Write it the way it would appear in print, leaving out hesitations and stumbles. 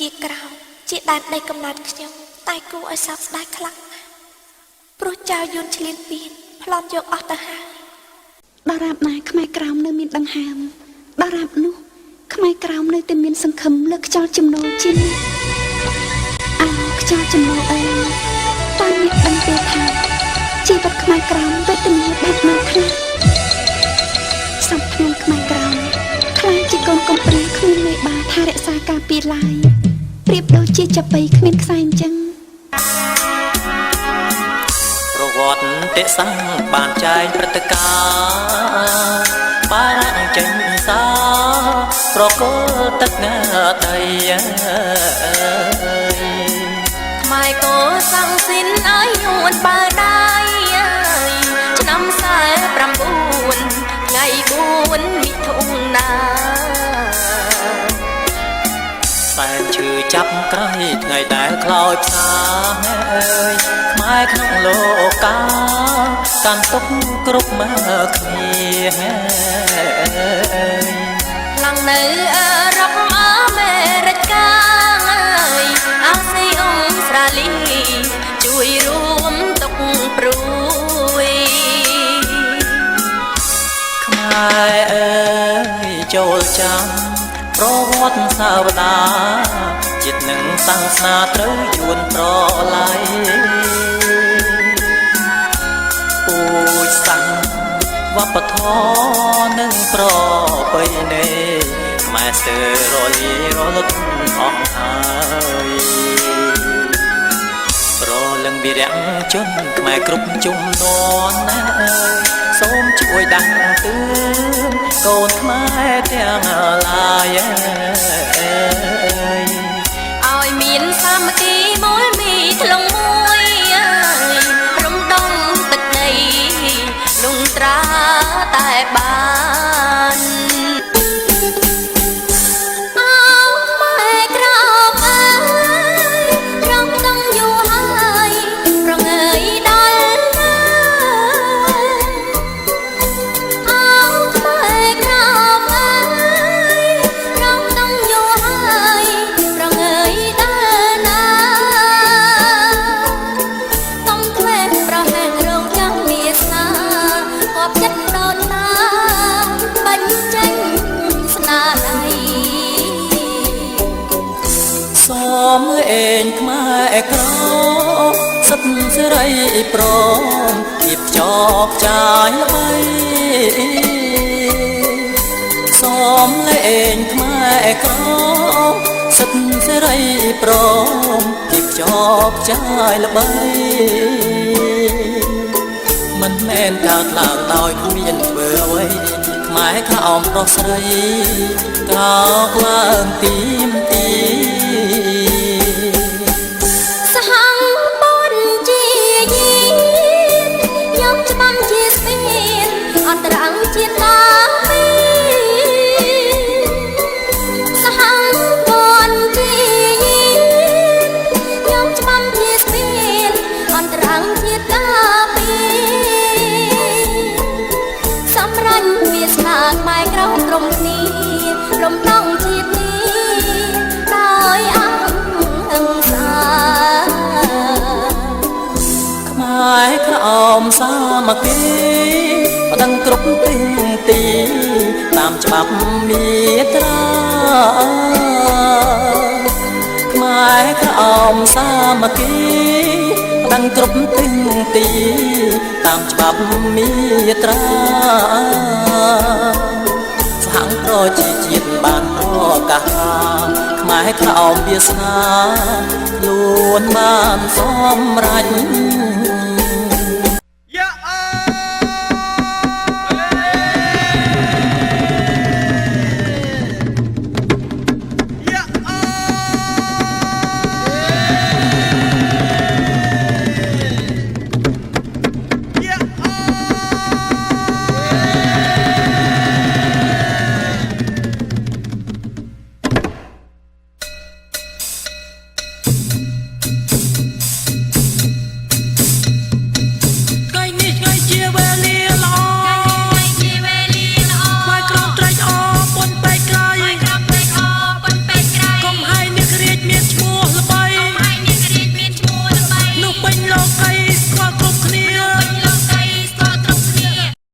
ជាក្រៅជាដែនដីកំណត់ខ្ញុំតែគួរឲ្យសោកស្ដាយខ្លាំងព្រោះចៅយួនឈ្លានពានប្លន់យកអស់ទៅហើយដរាបណាខ្មែរក្រោមនៅមានដង្ហើមដរាបនោះខ្មែរក្រោមនៅតែមានសង្ឃឹមលើខ្យល់ចំណូលជានេះខ្យល់ចំណូលអីតើអ្នកដឹងទេថាជីវិតខ្មែរក្រោមវេទនាបែបណាខ្លះសំខ្ញុំខ្មែរក្រោមខ្លាចជាកូនកំព្រាគ្មានមេបាថារក្សាការពារឡើយប្រៀបដូចជាចាប៉ីគ្មានខ្សែអញ្ចឹងប្រវត្តិទេសាបានចែងព្រឹត្តិការណ៍បានចេញសាប្រកលទឹកដីខ្មែរក៏សាំងស៊ីនឲ្យយួនបើដៃឆ្នាំ49ថ្ងៃ4មិថុនាសែនឈឺចាប់ក្រៃថ្ងៃដែលខ្លោចផ្សាខ្មែរក្នុងលោកកាកាន់ទុកគ្រប់មកគ្នាខ្លាំងនៅអឺរ៉ុបអាមេរិកកាអាស៊ីអ៊ុំស្ត្រាលីជួយរួមទុកព្រួយខ្មែរអើយចូលចាំប្រវត្តិសាវតាចិត្តនឹងសាសនាត្រូវយួនប្រឡ័យពូជសាសន៍វប្បធម៌និងប្រពៃណីខ្មែរស្ទើររលីរលត់អស់ហើយប្រលឹងវីរៈជនខ្មែរគ្រប់ជំនាន់ណាអើយសូមជួយដាំទឿនកូនខ្មែរទាំងឡាយឲ្យមានសាមគ្គីមូលមីធ្លុងមួយរំដងទឹកដីលងត្រាតែបានមើលឯងខ្មែរក្រសិទ្ធសេរីព្រមគៀបចកចាយល្បីសមលែងខ្មែរក្រសិទ្ធសេរីព្រមគៀបចកចាយល្បីមិនមែនកើតឡើងដោយគ្មានធ្វើអ្វីខ្មែរក្រោមប្រុសស្រីកោកឡើងទីមទីអន្តរអង្គជាតិតាពីសហព័ន្ធជាខ្ញុំច្បាំជាស្ពានអន្តរអង្គជាតិតាពីសម្រេចវាស្នាខ្មែរក្រៅក្រុមគ្នារំដងជាតិនេះដោយអង្គហឹង្សាខ្មែរក្រោមសាមគ្គីបដិងគ្រប់ទិញទីតាមច្បាប់មាត្រាខ្មែរក្រោមសាមគ្គីបដិងគ្រប់ទិញទីតាមច្បាប់មាត្រាសហង្គប្រជាជាតិបានប្រកាសថាខ្មែរក្រោមវាសនាខ្លួនបានសម្រេច